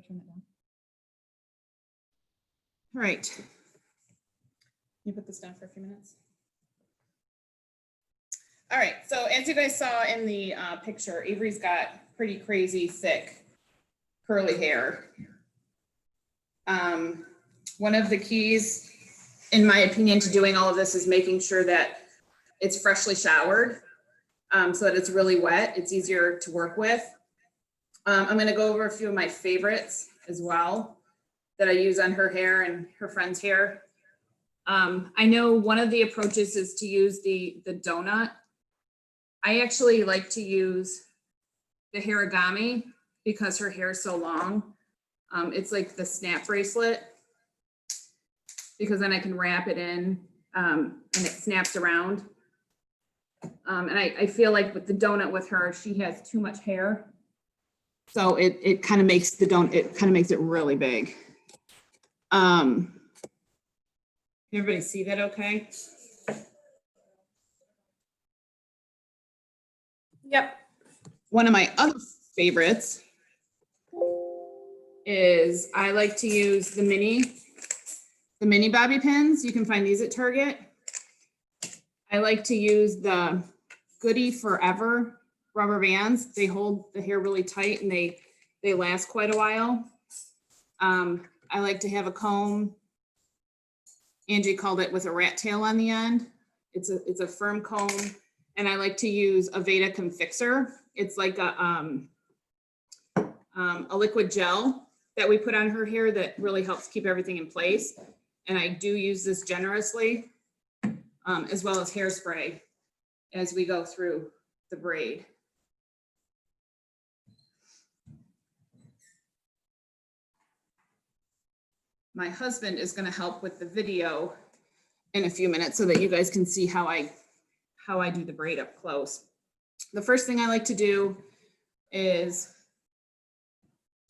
turn it down. All right. Can you put this down for a few minutes? All right, so as you guys saw in the picture, Avery's got pretty crazy thick curly hair. One of the keys, in my opinion, to doing all of this is making sure that it's freshly showered so that it's really wet. It's easier to work with. I'm going to go over a few of my favorites as well that I use on her hair and her friend's hair. I know one of the approaches is to use the donut. I actually like to use the harigami because her hair is so long. It's like the snap bracelet because then I can wrap it in and it snaps around. And I feel like with the donut with her, she has too much hair. So it kind of makes the donut, it kind of makes it really big. Everybody see that okay? Yep. One of my other favorites is I like to use the mini bobby pins. You can find these at Target. I like to use the Goody Forever rubber bands. They hold the hair really tight and they last quite a while. I like to have a comb. Angie called it with a rat tail on the end. It's a firm comb. And I like to use a Vadacum fixer. It's like a liquid gel that we put on her hair that really helps keep everything in place. And I do use this generously, as well as hairspray as we go through the braid. My husband is going to help with the video in a few minutes so that you guys can see how I do the braid up close. The first thing I like to do is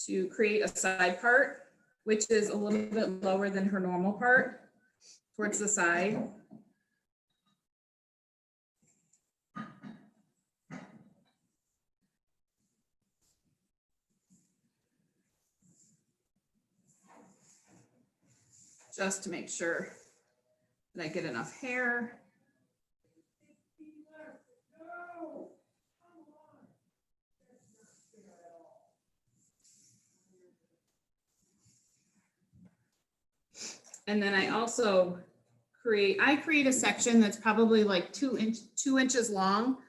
to create a side part, which is a little bit lower than her normal part towards the side. Just to make sure that I get enough hair. And then I also create a section that's probably like 2 inches long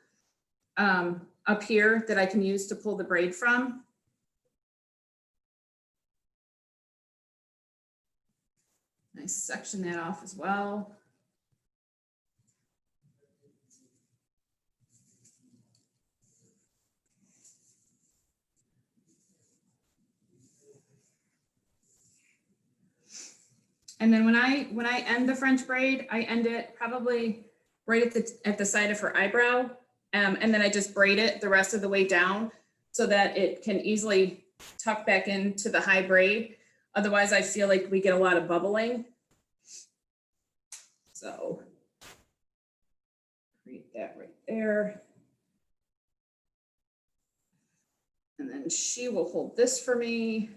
up here that I can use to pull the braid from. I section that off as well. And then when I end the French braid, I end it probably right at the side of her eyebrow. And then I just braid it the rest of the way down so that it can easily tuck back into the high braid. Otherwise, I feel like we get a lot of bubbling. So create that right there. And then she will hold this for me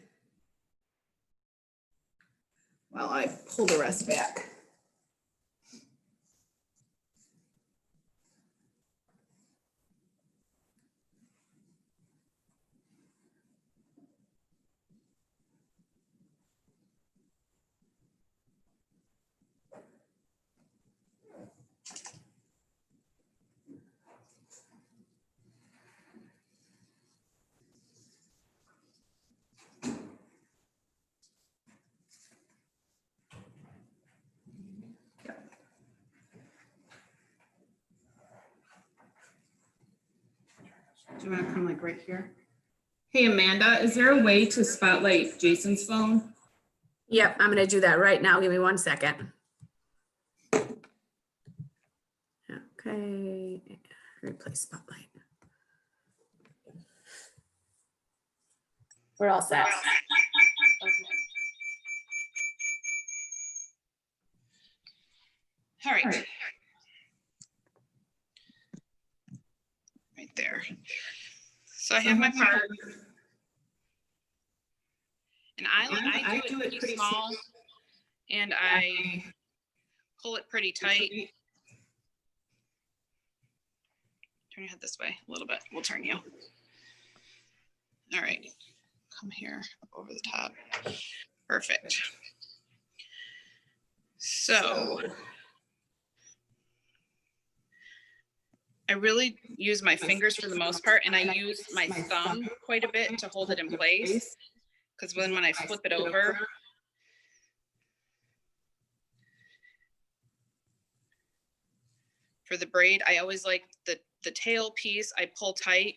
while I pull the rest back. Do you want to come like right here? Hey, Amanda, is there a way to spotlight Jason's phone? Yep, I'm gonna do that right now. Give me 1 second. Okay, replace spotlight. We're all set. All right. Right there. So I have my part. And I do it pretty small, and I pull it pretty tight. Turn your head this way a little bit. We'll turn you. All right. Come here, up over the top. Perfect. So I really use my fingers for the most part, and I use my thumb quite a bit to hold it in place, because when I flip it over, for the braid, I always like the tail piece, I pull tight,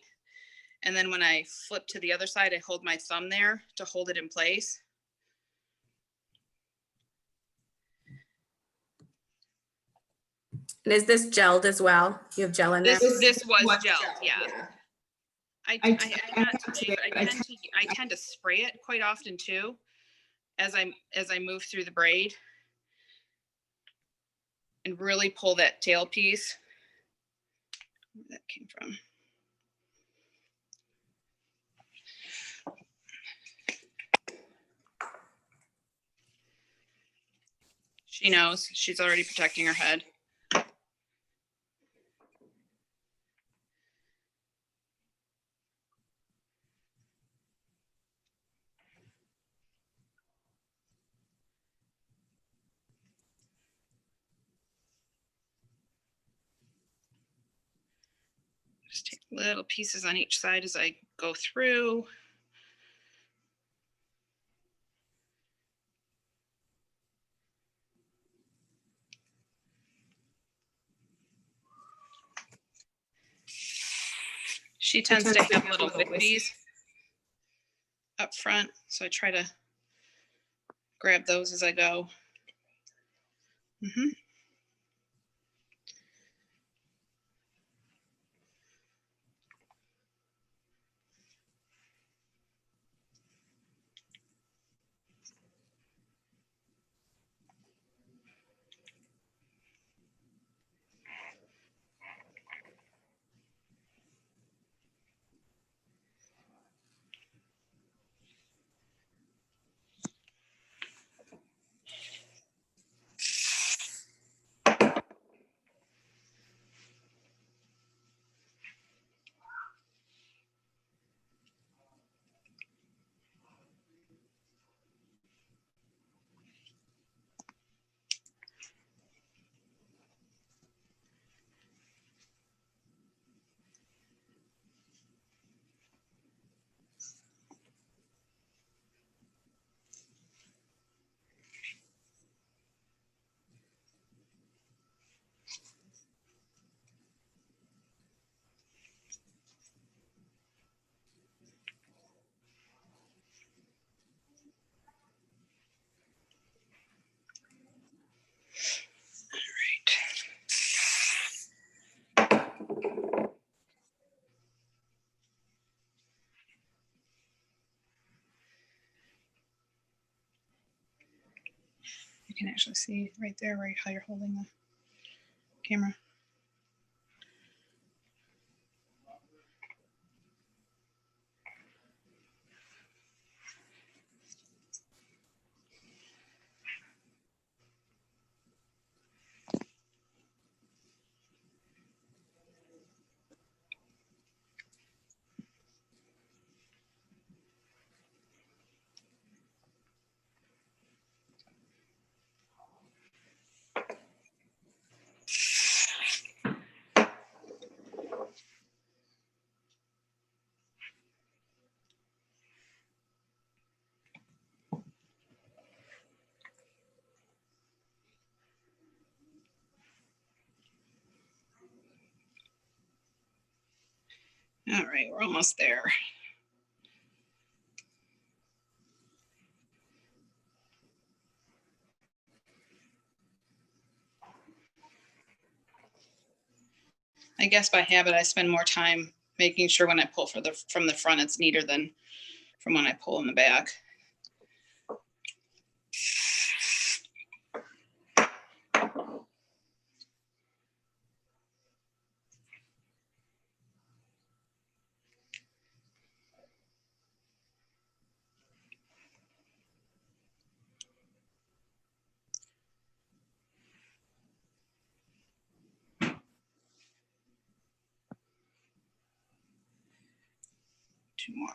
and then when I flip to the other side, I hold my thumb there to hold it in place. And is this gelled as well? You have gel in there? This was gelled, yeah. I not today, but I tend to spray it quite often too, as I move through the braid, and really pull that tail piece. Where that came from. She knows. She's already protecting her head. Just take little pieces on each side as I go through. She tends to have little whippies up front, so I try to grab those as I go. You can actually see right there where how you're holding the camera. All right, we're almost there. I guess by habit, I spend more time making sure when I pull from the front, it's neater than from when I pull in the back. 2 more.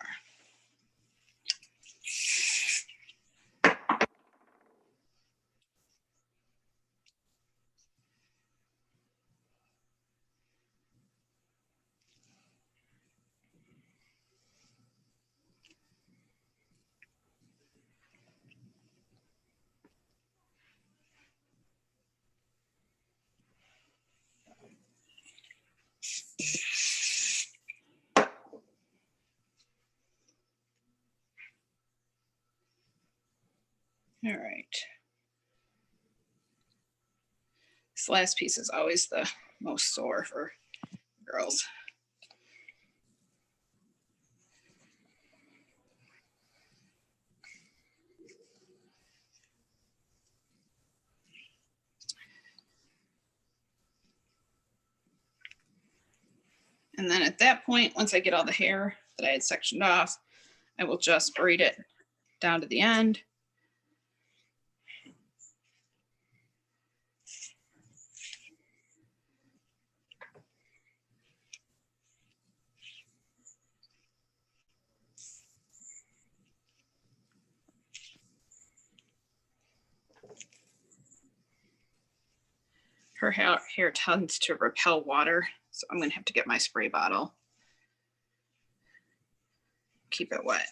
All right. This last piece is always the most sore for girls. And then at that point, once I get all the hair that I had sectioned off, I will just braid it down to the end. Her hair tends to repel water, so I'm gonna have to get my spray bottle. Keep it wet.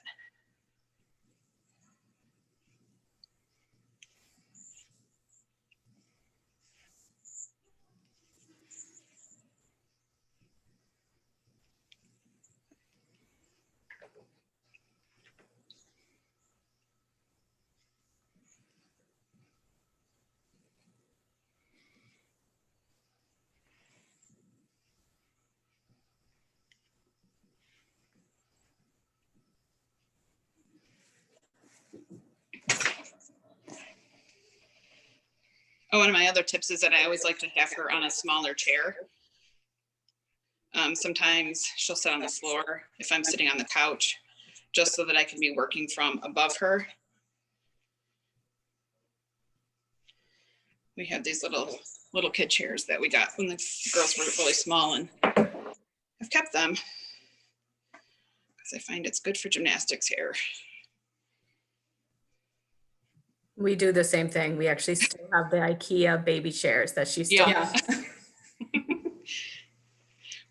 Oh, one of my other tips is that I always like to have her on a smaller chair. Sometimes she'll sit on the floor if I'm sitting on the couch, just so that I can be working from above her. We have these little kid chairs that we got when the girls were really small, and I've kept them because I find it's good for gymnastics hair. We do the same thing. We actually still have the IKEA baby chairs that she still. Yeah.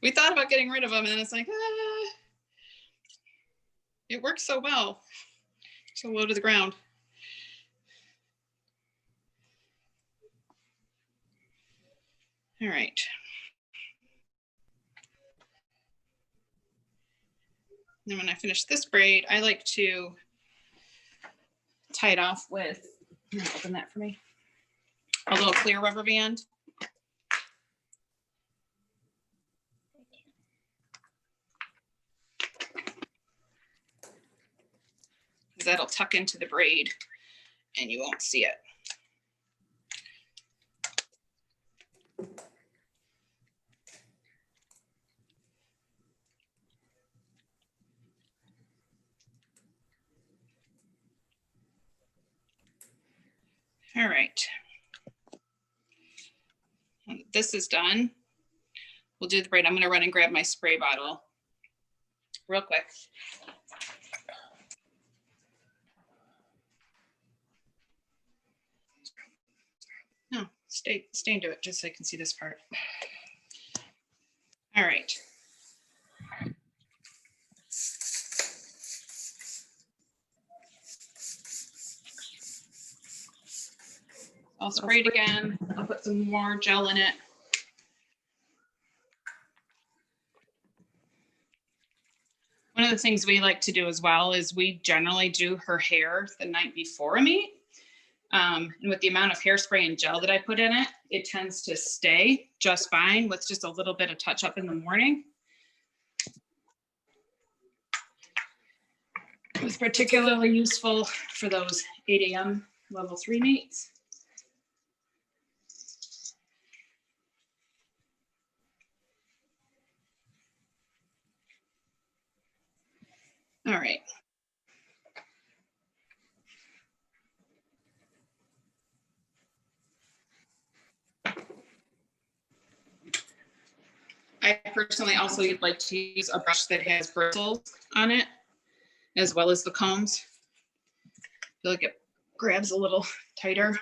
We thought about getting rid of them, and it's like, it works so well. So low to the ground. All right. Then when I finish this braid, I like to tie it off with, open that for me, a little clear rubber band. That'll tuck into the braid and you won't see it. All right. When this is done, we'll do the braid. I'm going to run and grab my spray bottle real quick. No, stay into it just so I can see this part. All right. I'll spray it again. I'll put some more gel in it. One of the things we like to do as well is we generally do her hair the night before a meet. And with the amount of hairspray and gel that I put in it, it tends to stay just fine with just a little bit of touch up in the morning. It was particularly useful for those 8 a.m. level 3 meets. All right. I personally also like to use a brush that has bristles on it, as well as the combs. I feel like it grabs a little tighter.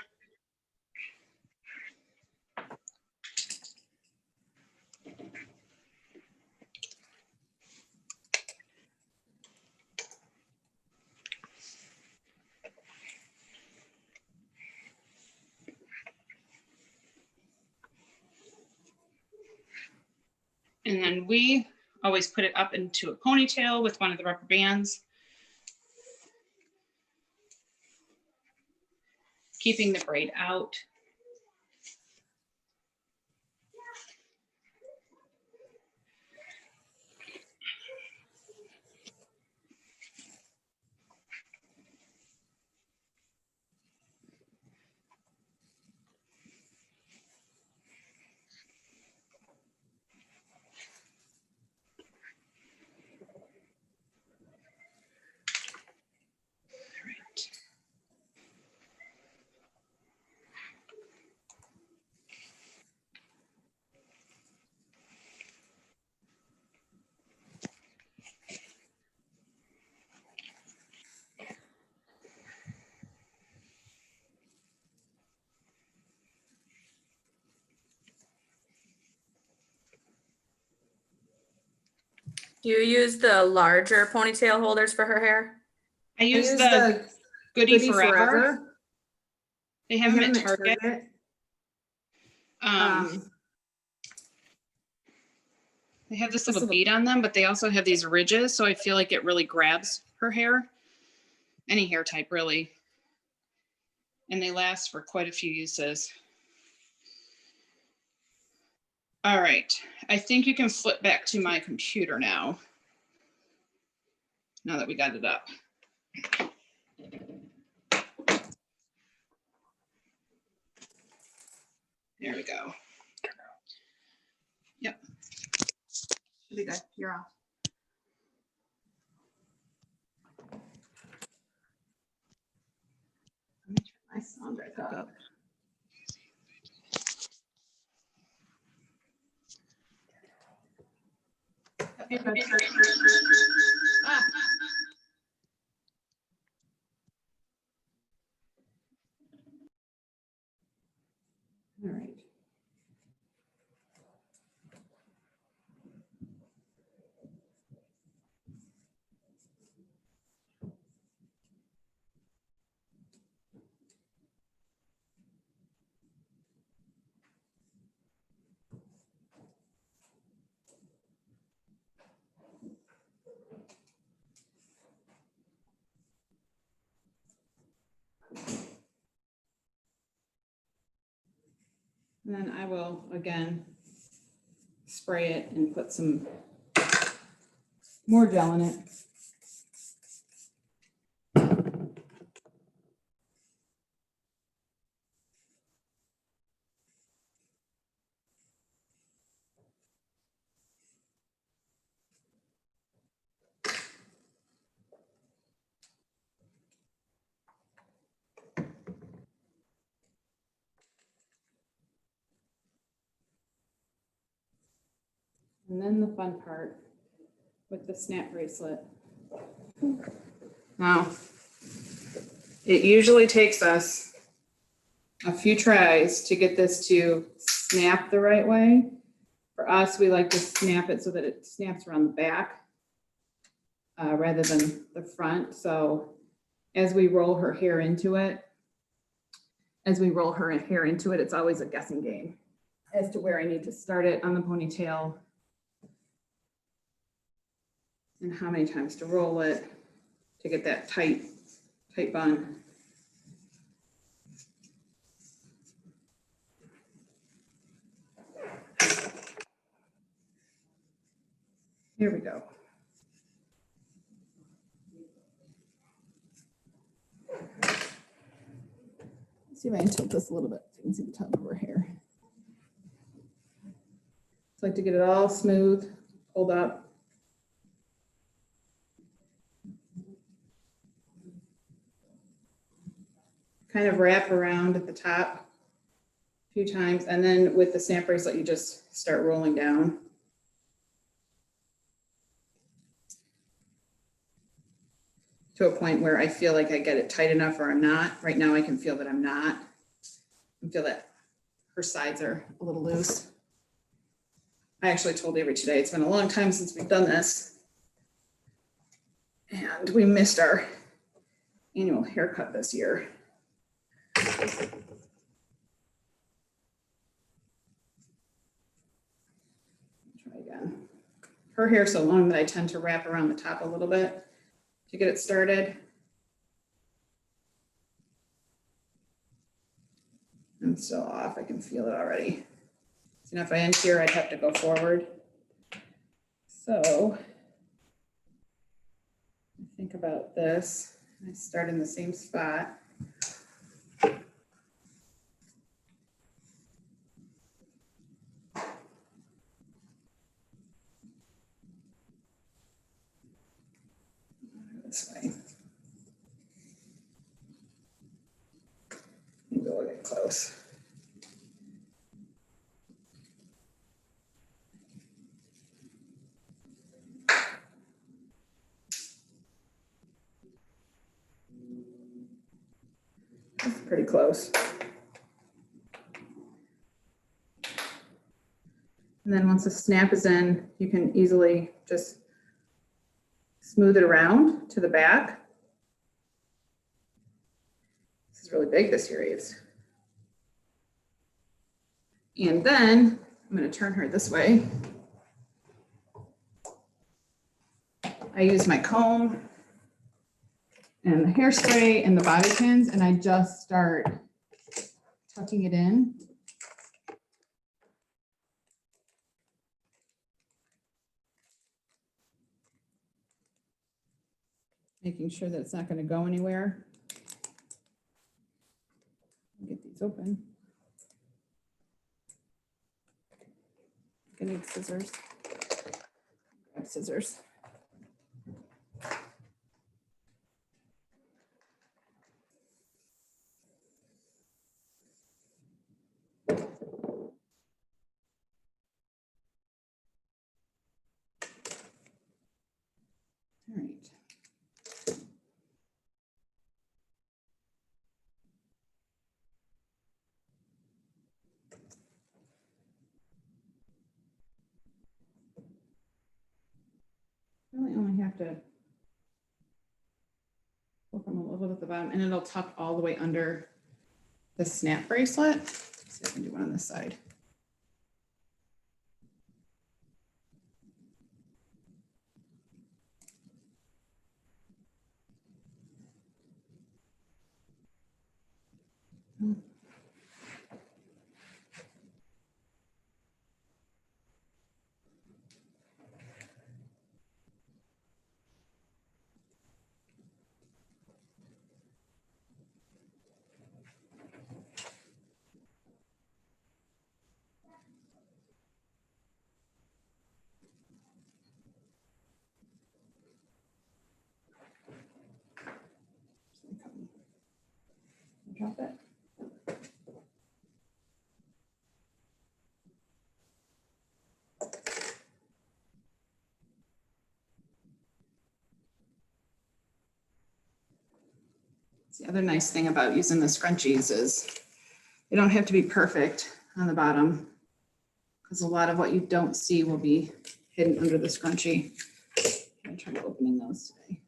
And then we always put it up into a ponytail with one of the rubber bands, keeping the braid out. Do you use the larger ponytail holders for her hair? I I use use the Goody Goody Forever. They have them at them at Target. Target. They have this little bead on them, but they also have these ridges, so I feel like it really grabs her hair. Any hair type, really. And they last for quite a few uses. All right, I think you can flip back to my computer now. Now that we got it up. There we go. Yep. Should be good. You're off. Let me turn my sound back up. Ah. All right. And then I will, again, spray it and put some more gel in it. And then the fun part with the snap bracelet. Now, it usually takes us a few tries to get this to snap the right way. For us, we like to snap it so that it snaps around the back rather than the front. So as we roll her hair into it, it's always a guessing game as to where I need to start it on the ponytail and how many times to roll it to get that tight bun. Here we go. Let's see if I can tilt this a little bit so you can see the top of her hair. Just like to get it all smooth, pulled up. Kind of wrap around at the top a few times, and then with the snap bracelet, you just start rolling down. to a point where I feel like I get it tight enough or I'm not. Right now I can feel that I'm not. I feel that her sides are a little loose. I actually told Avery today, it's been a long time since we've done this. And we missed our annual haircut this year. Try again. Her hair's so long that I tend to wrap around the top a little bit to get it started. I'm still off, I can feel it already. So now if I end here, I'd have to go forward. So think about this. I start in the same spot. This way. Maybe we'll get close. That's pretty close. And then once the snap is in, you can easily just smooth it around to the back. This is really big, this year, Aves. And then I'm going to turn her this way. I use my comb and the hairspray and the bobby pins, and I just start tucking it in. Making sure that it's not going to go anywhere. Get these open. I need scissors. Grab scissors. All right. Really only have to pull from a little bit at the bottom, and it'll tuck all the way under the snap bracelet. Let's see if I can do one on this side. Drop it. The other nice thing about using the scrunchies is they don't have to be perfect on the bottom, because a lot of what you don't see will be hidden under the scrunchie. I'm trying to opening those today.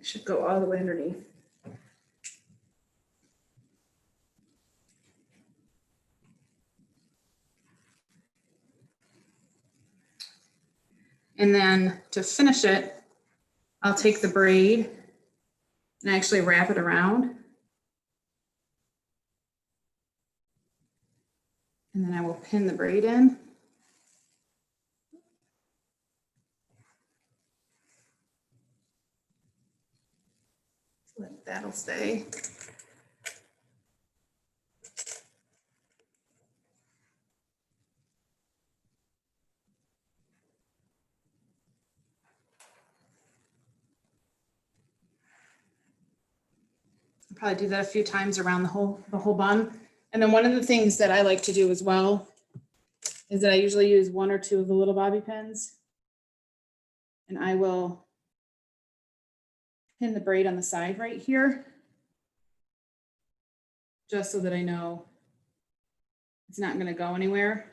It should go all the way underneath. And then to finish it, I'll take the braid and actually wrap it around. And then I will pin the braid in. That'll stay. I'll probably do that a few times around the whole bun. And then one of the things that I like to do as well is that I usually use 1 or 2 of the little bobby pins. And I will pin the braid on the side right here, just so that I know it's not going to go anywhere,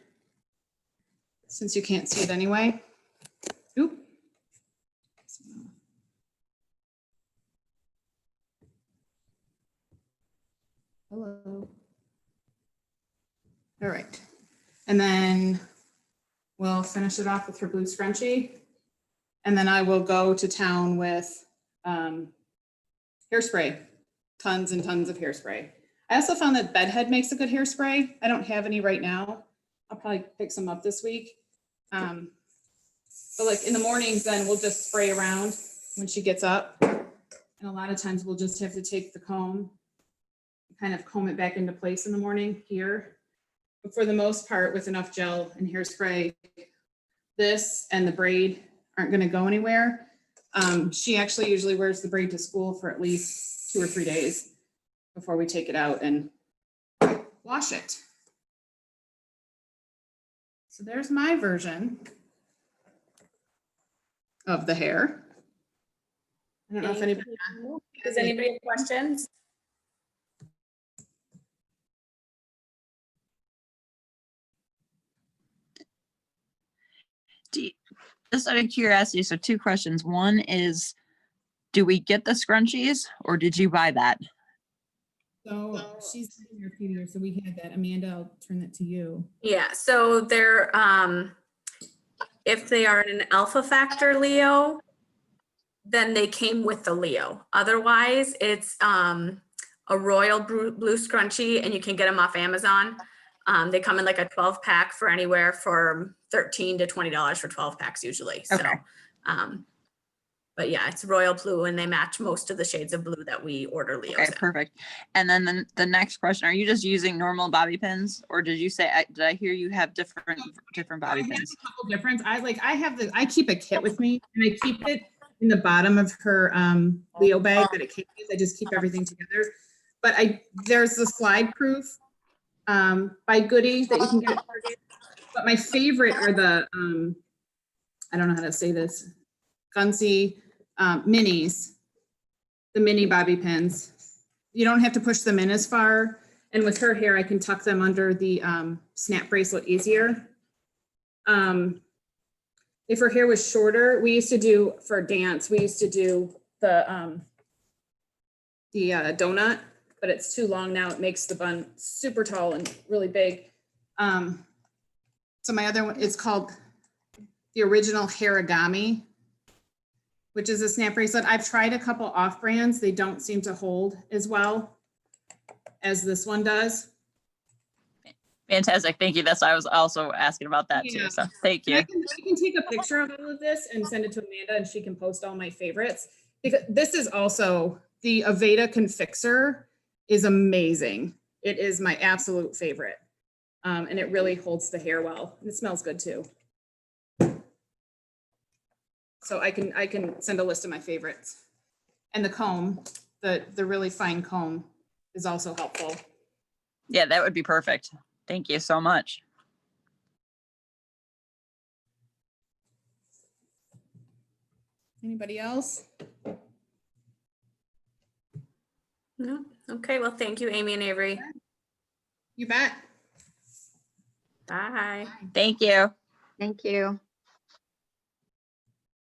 since you can't see it anyway. Oop. Hello. All right. And then we'll finish it off with her blue scrunchie. And then I will go to town with hairspray, tons and tons of hairspray. I also found that Bedhead makes a good hairspray. I don't have any right now. I'll probably pick some up this week. But like in the mornings, then we'll just spray around when she gets up. And a lot of times we'll just have to take the comb, kind of comb it back into place in the morning here. But for the most part, with enough gel and hairspray, this and the braid aren't going to go anywhere. She actually usually wears the braid to school for at least 2 or 3 days before we take it out and wash it. So there's my version of the hair. I don't know if anybody. Does anybody have questions? Just out of curiosity, so 2 questions. One is, do we get the scrunchies or did you buy that? So she's been here a few years, so we had that. Amanda, I'll turn that to you. Yeah, so they're, if they are an alpha factor Leo, then they came with the Leo. Otherwise, it's a royal blue scrunchie, and you can get them off Amazon. They come in like a 12 pack for anywhere from $13 to $20 for 12 packs usually. So, Okay. but yeah, it's royal blue, and they match most of the shades of blue that we order Leos Okay, in. perfect. And then the next question, are you just using normal bobby pins, or did you say, did I hear you have different bobby pins? A couple difference. I keep a kit with me, and I keep it in the bottom of her Leo bag that it came with. I just keep everything together. But there's the slide proof by Goody that you can get. But my favorite are the I don't know how to say this, Gunsy minis, the mini bobby pins. You don't have to push them in as far. And with her hair, I can tuck them under the snap bracelet easier. If her hair was shorter, we used to do for dance, we used to do the donut, but it's too long now. It makes the bun super tall and really big. So my other one is called the original Harigami, which is a snap bracelet. I've tried a couple off brands. They don't seem to hold as well as this one does. Fantastic. Thank you. That's why I was also asking about that Yeah. too. So thank And you. I can take a picture of all of this and send it to Amanda, and she can post all my favorites. Because this is also the Aveda Confixer is amazing. It is my absolute favorite. And it really holds the hair well. And it smells good too. So I can send a list of my favorites. And the comb, the really fine comb is also helpful. Yeah, that would be perfect. Thank you so much. Anybody else? No. Okay, well, thank you, Amy and Avery. You bet. Bye. Thank you. Thank you.